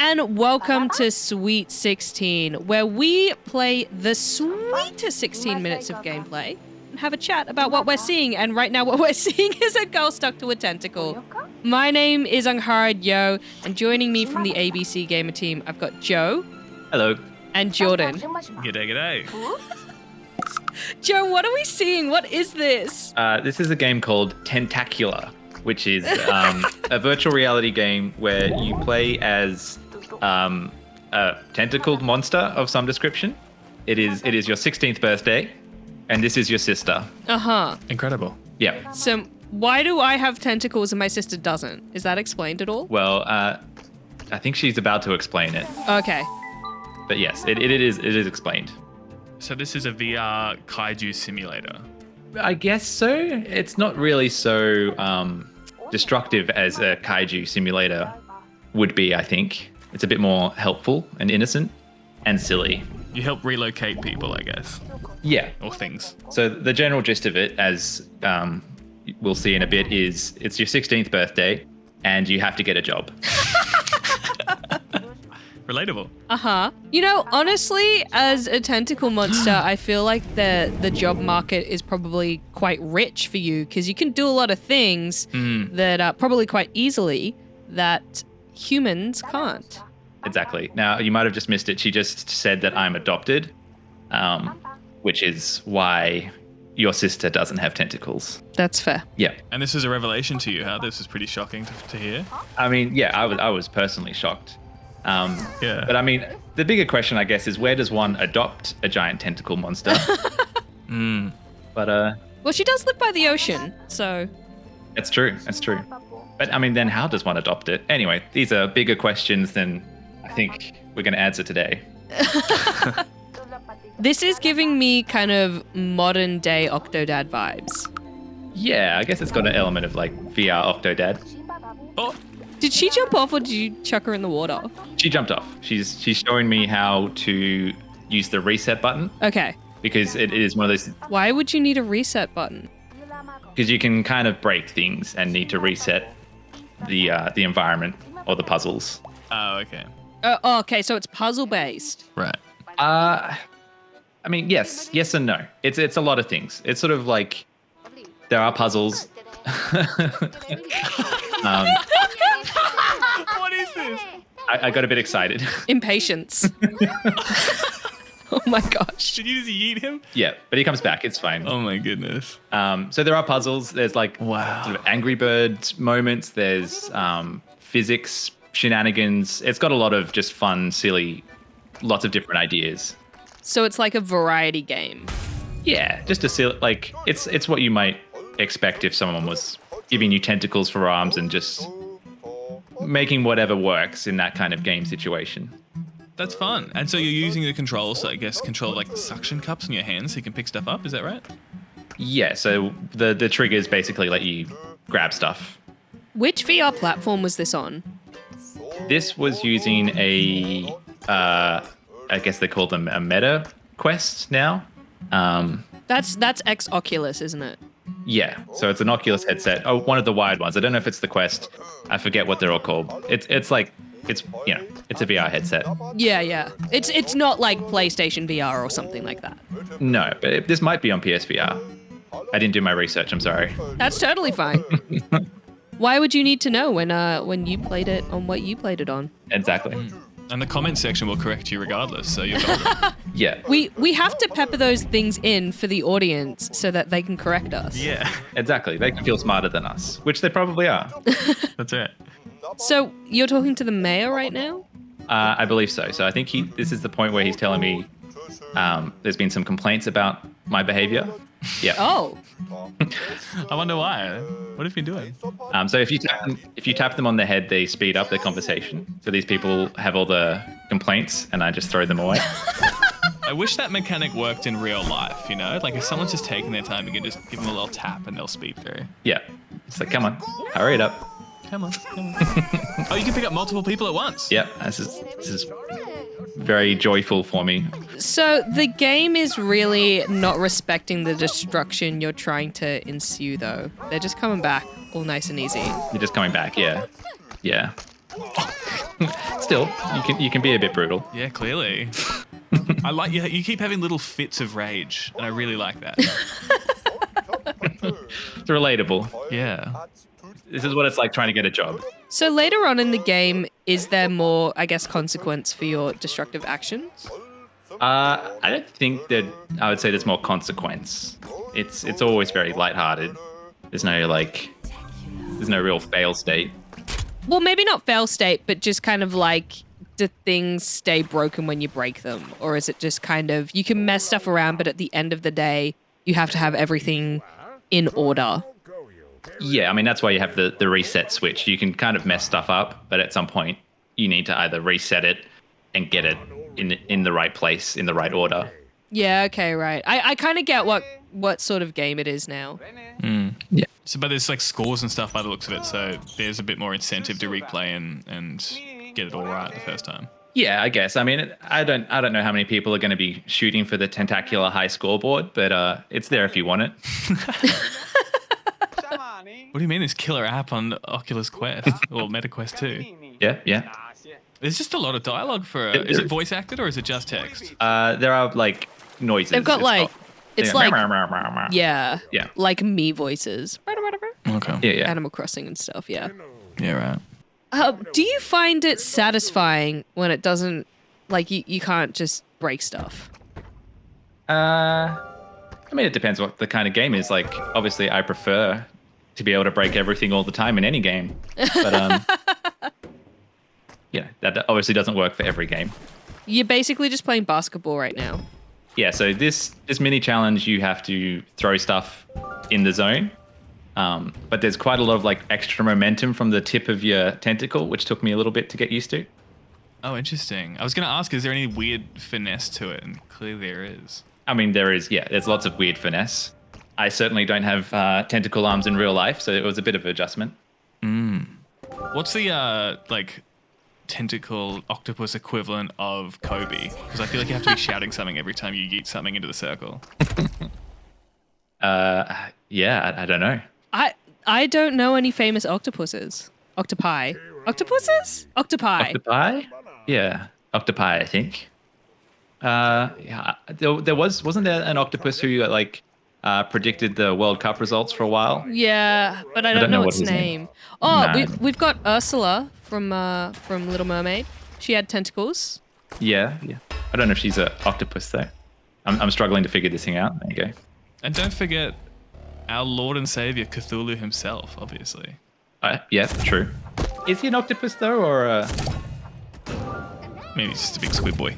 and welcome to Sweet 16, where we play the sweetest 16 minutes of gameplay and have a chat about what we're seeing. And right now what we're seeing is a girl stuck to a tentacle. My name is Angharad Yo, and joining me from the ABC Gamer team, I've got Joe. Hello. And Jordan. G'day, g'day. Joe, what are we seeing? What is this? This is a game called Tentacular, which is a virtual reality game where you play as a tentacled monster of some description. It is your 16th birthday, and this is your sister. Uh-huh. Incredible. Yeah. So why do I have tentacles and my sister doesn't? Is that explained at all? Well, I think she's about to explain it. Okay. But yes, it is explained. So this is a VR kaiju simulator. I guess so. It's not really so destructive as a kaiju simulator would be, I think. It's a bit more helpful and innocent and silly. You help relocate people, I guess, Yeah. or things. So the general gist of it, as we'll see in a bit, is it's your 16th birthday and you have to get a job. Relatable. Uh-huh. You know, honestly, as a tentacle monster, I feel like the job market is probably quite rich for you because you can do a lot of things that are probably quite easily that humans can't. Exactly. Now, you might have just missed it. She just said that I'm adopted, which is why your sister doesn't have tentacles. That's fair. Yeah. And this is a revelation to you, huh? This is pretty shocking to hear. I mean, yeah, I was personally shocked. Yeah. But I mean, the bigger question, I guess, is where does one adopt a giant tentacle monster? But Well, she does live by the ocean, so... that's true. That's true. But I mean, then how does one adopt it? Anyway, these are bigger questions than I think we're going to answer today. This is giving me kind of modern day Octodad vibes. Yeah, I guess it's got an element of like VR Octodad. Oh, Did she jump off or did you chuck her in the water? She jumped off. She's showing me how to use the reset button Okay. because it is one of those, Why would you need a reset button? because you can kind of break things and need to reset the environment or the puzzles. oh, okay. Oh, okay, so it's puzzle based. Right. I mean, yes and no. It's a lot of things. It's sort of like there are puzzles. What is this? I got a bit excited. Impatience. Oh my gosh. Did you just yeet him? Yeah, but he comes back. It's fine. Oh my goodness. So there are puzzles. There's like Wow. sort of Angry Birds moments. There's physics shenanigans. It's got a lot of just fun, silly, lots of different ideas. So it's like a variety game. Yeah, just a silly, like it's what you might expect if someone was giving you tentacles for arms and just making whatever works in that kind of game situation. That's fun. And so you're using the controls to, I guess, control like the suction cups in your hands so you can pick stuff up. Is that right? Yeah, so the triggers basically let you grab stuff. Which VR platform was this on? This was using a, I guess they call them a Meta Quest now. That's X Oculus, isn't it? Yeah, so it's an Oculus headset. Oh, one of the wired ones. I don't know if it's the Quest. I forget what they're all called. It's a VR headset. Yeah. It's not like PlayStation VR or something like that. No, but this might be on PSVR. I didn't do my research. I'm sorry. That's totally fine. Why would you need to know when you played it on what you played it on? Exactly. And the comment section will correct you regardless. So you're golden. Yeah, We have to pepper those things in for the audience so that they can correct us. Yeah. exactly. They can feel smarter than us, which they probably are. That's it. So you're talking to the mayor right now? I believe so. So I think this is the point where he's telling me there's been some complaints about my behavior. Yeah. Oh. I wonder why. What have you been doing? So if you tap them on the head, they speed up their conversation. So these people have all the complaints, and I just throw them away. I wish that mechanic worked in real life, you know? Like if someone's just taking their time, you can just give them a little tap and they'll speed through. Yeah. It's like, come on, hurry it up. Come on. Oh, you can pick up multiple people at once. Yeah. This is very joyful for me. So the game is really not respecting the destruction you're trying to ensue, though. They're just coming back all nice and easy. You're just coming back. Yeah. Yeah. Still, you can be a bit brutal. Yeah, clearly. I like you keep having little fits of rage, and I really like that. It's relatable. Yeah. This is what it's like trying to get a job. So later on in the game, is there more, I guess, consequence for your destructive actions? I don't think that I would say there's more consequence. It's always very lighthearted. There's no real fail state. Well, maybe not fail state, but just kind of like, do things stay broken when you break them? Or is it just kind of, you can mess stuff around, but at the end of the day, you have to have everything in order? Yeah, I mean, that's why you have the reset switch. You can kind of mess stuff up, but at some point, you need to either reset it and get it in the right place, in the right order. Yeah, okay, right. I kind of get what sort of game it is now. Yeah. So, but there's like scores and stuff by the looks of it, so there's a bit more incentive to replay and get it all right the first time. Yeah, I guess. I mean, I don't know how many people are going to be shooting for the tentacular high scoreboard, but it's there if you want it. What do you mean there's killer app on Oculus Quest or MetaQuest 2? Yeah. There's just a lot of dialogue for is it voice acted or is it just text? There are like noises. They've got like, it's like, Yeah. like me voices. Okay. Yeah. Animal Crossing and stuff, yeah. Yeah, right. Do you find it satisfying when it doesn't, like, you can't just break stuff? I mean, it depends what the kind of game is. Like, obviously, I prefer to be able to break everything all the time in any game. But, that obviously doesn't work for every game. You're basically just playing basketball right now. Yeah, so this mini challenge, you have to throw stuff in the zone. But there's quite a lot of like extra momentum from the tip of your tentacle, which took me a little bit to get used to. Oh, interesting. I was going to ask, is there any weird finesse to it? And clearly there is. I mean, there's lots of weird finesse. I certainly don't have tentacle arms in real life, so it was a bit of an adjustment. What's the like tentacle octopus equivalent of Kobe? Because I feel like you have to be shouting something every time you yeet something into the circle. Yeah, I don't know. I don't know any famous octopuses. Octopi. Octopuses? Octopi. Octopi? Yeah, octopi, I think. Yeah, wasn't there an octopus who like predicted the World Cup results for a while? Yeah, but I don't know what its his name. Oh, No. we've got Ursula from Little Mermaid. She had tentacles. Yeah. I don't know if she's an octopus though. I'm struggling to figure this thing out. There you go. And don't forget our Lord and Savior Cthulhu himself, obviously. Yeah, true. Is he an octopus though, or? Maybe he's just a big squid boy.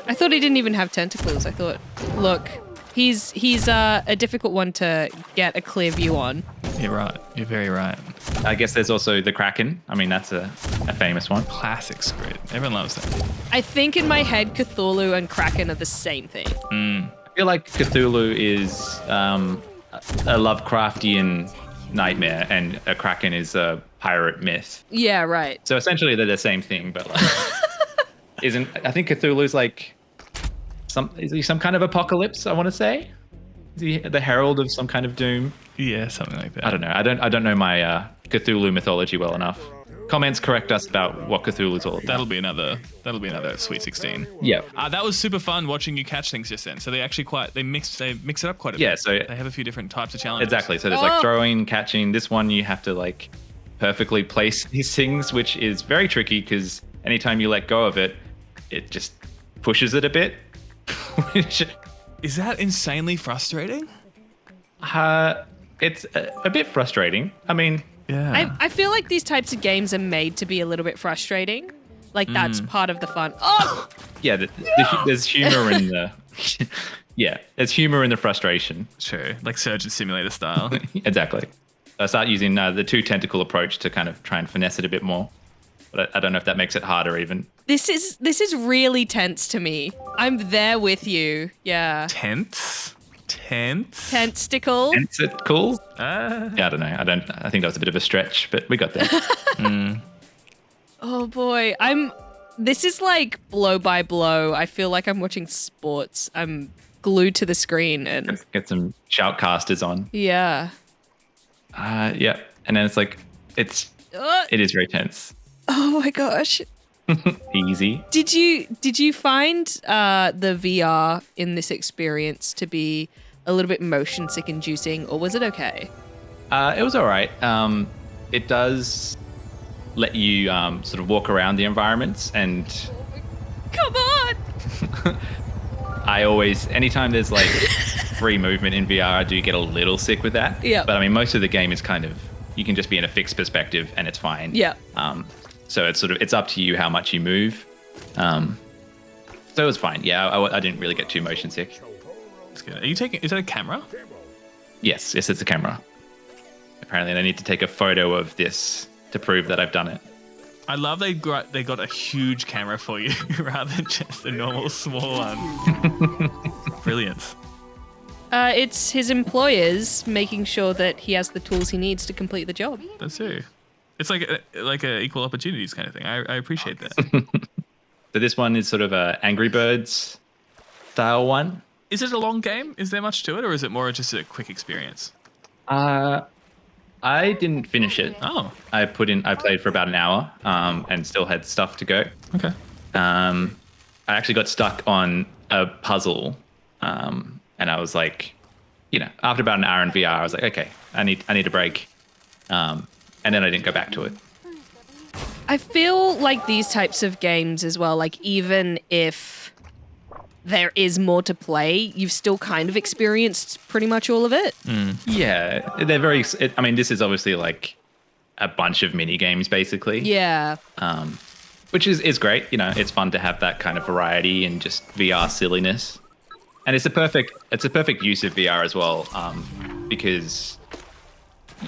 I thought he didn't even have tentacles. I thought, look, he's a difficult one to get a clear view on. You're right. You're very right. I guess there's also the Kraken. I mean, that's a famous one. Classic squid. Everyone loves that. I think in my head, Cthulhu and Kraken are the same thing. I feel like Cthulhu is a Lovecraftian nightmare, and a Kraken is a pirate myth. Yeah, right. So essentially, they're the same thing, but like, I think Cthulhu's like is he some kind of apocalypse? I want to say, is he the herald of some kind of doom? Yeah, something like that. I don't know. I don't know my Cthulhu mythology well enough. Comments correct us about what Cthulhu's all about. That'll be another Sweet 16. Yeah. That was super fun watching you catch things just then. So they actually mix it up quite a bit. Yeah, so they have a few different types of challenges. exactly. So there's like throwing, catching. This one you have to like perfectly place these things, which is very tricky because anytime you let go of it, it just pushes it a bit. Is that insanely frustrating? It's a bit frustrating. I mean, Yeah. I feel like these types of games are made to be a little bit frustrating. Like that's part of the fun. Oh, yeah, there's humor in the yeah, there's humor in the frustration. Sure. Like Surgeon Simulator style. Exactly. I start using the two tentacle approach to kind of try and finesse it a bit more. But I don't know if that makes it harder even. this is really tense to me. I'm there with you. Yeah. Tense. Tentacle. Is it cool? Yeah, I don't know. I think that was a bit of a stretch, but we got there. Oh boy, this is like blow by blow. I feel like I'm watching sports. I'm glued to the screen and Let's get some shoutcasters on. yeah. Yeah, and then it's like it is very tense. Oh my gosh. Easy. Did you find the VR in this experience to be a little bit motion sick inducing, or was it okay? It was all right. It does let you sort of walk around the environments, and Come on! I always, anytime there's like free movement in VR, I do get a little sick with that. Yeah. But I mean, most of the game is kind of, you can just be in a fixed perspective and it's fine. Yeah. So it's sort of, it's up to you how much you move. So it was fine. Yeah, I didn't really get too motion sick. That's good. Are you taking? Is that a camera? Yes, it's a camera. Apparently, I need to take a photo of this to prove that I've done it. I love they got a huge camera for you rather than just a normal small one. Brilliant. It's his employers making sure that he has the tools he needs to complete the job. That's true. It's like a equal opportunities kind of thing. I appreciate that. So this one is sort of a Angry Birds style one. Is it a long game? Is there much to it, or is it more just a quick experience? I didn't finish it. Oh, I played for about an hour, and still had stuff to go. okay. I actually got stuck on a puzzle, and I was like, after about an hour in VR, I was like, okay, I need a break, and then I didn't go back to it. I feel like these types of games as well, like even if there is more to play, you've still kind of experienced pretty much all of it. Yeah, they're very. I mean, this is obviously like a bunch of mini games, basically. Yeah. Which is great. It's fun to have that kind of variety and just VR silliness. And it's a perfect use of VR as well, because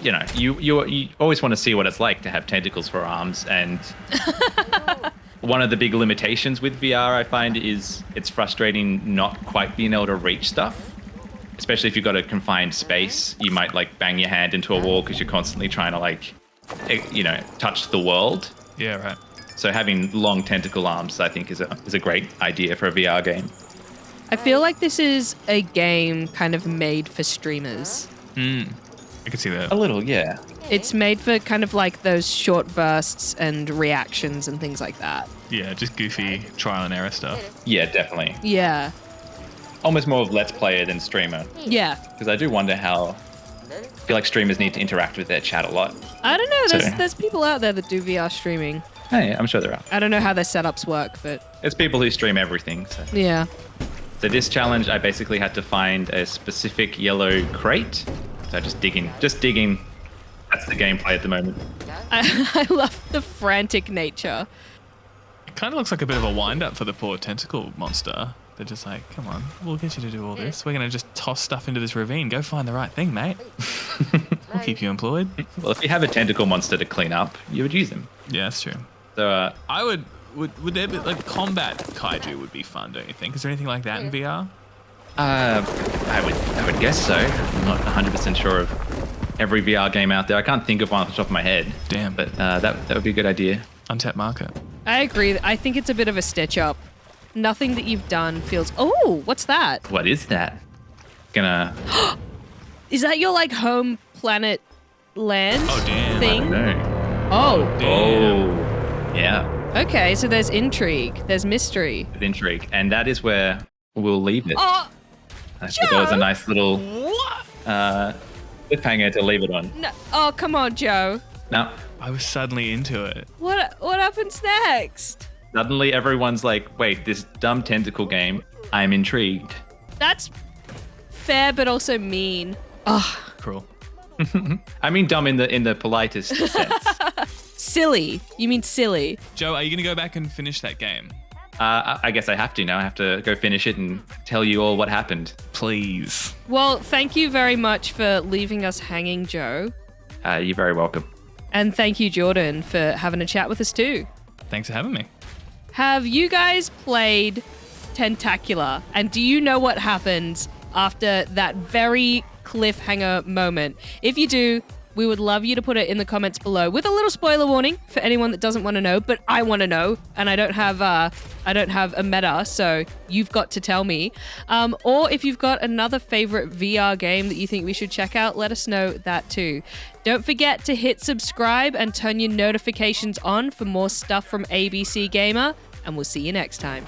you always want to see what it's like to have tentacles for arms, and one of the big limitations with VR I find is it's frustrating not quite being able to reach stuff, especially if you've got a confined space. You might like bang your hand into a wall because you're constantly trying to touch the world. Yeah, right. So having long tentacle arms, I think, is a great idea for a VR game. I feel like this is a game kind of made for streamers. I can see that. A little, yeah. It's made for kind of like those short bursts and reactions and things like that. Yeah, just goofy trial and error stuff. Yeah, definitely. Yeah. Almost more of let's player than streamer. Yeah. Because I do wonder I feel like streamers need to interact with their chat a lot. I don't know. So- There's people out there that do VR streaming. Hey, I'm sure there are. I don't know how their setups work, but There's people who stream everything. yeah. So this challenge, I basically had to find a specific yellow crate. So just digging. That's the gameplay at the moment. I love the frantic nature. It kind of looks like a bit of a wind-up for the poor tentacle monster. They're just like, come on, we'll get you to do all this. We're going to just toss stuff into this ravine. Go find the right thing, mate. We'll keep you employed. Well, if you have a tentacle monster to clean up, you would use them. Yeah, that's true. So I would there be, like, combat kaiju would be fun, don't you think? Is there anything like that in VR? I would guess so. I'm not 100% sure of every VR game out there. I can't think of one off the top of my head. Damn. But that would be a good idea. Untapped market. I agree. I think it's a bit of a stitch up. Nothing that you've done feels. Oh, what's that? What is that? Gonna. Is that your like home planet land Oh, damn. thing? No. Oh, Damn. Oh. Yeah. okay. So there's intrigue. There's mystery. With intrigue, and that is where we'll leave it. Oh, I thought that was a nice little what? cliffhanger to leave it on. No. Oh, come on, Joe. Now, I was suddenly into it. What happens next? suddenly everyone's like, "Wait, this dumb tentacle game. I'm intrigued." That's fair, but also mean. Ugh. Cruel. I mean, dumb in the politest sense. Silly. You mean silly? Joe, are you going to go back and finish that game? I guess I have to now. I have to go finish it and tell you all what happened. Please. Well, thank you very much for leaving us hanging, Joe. You're very welcome. And thank you, Jordan, for having a chat with us too. Thanks for having me. Have you guys played Tentacular? And do you know what happened after that very cliffhanger moment? If you do, We would love you to put it in the comments below with a little spoiler warning for anyone that doesn't want to know, but I want to know, and I don't have a meta, so you've got to tell me. Or if you've got another favorite VR game that you think we should check out, let us know that too. Don't forget to hit subscribe and turn your notifications on for more stuff from ABC Gamer, and we'll see you next time.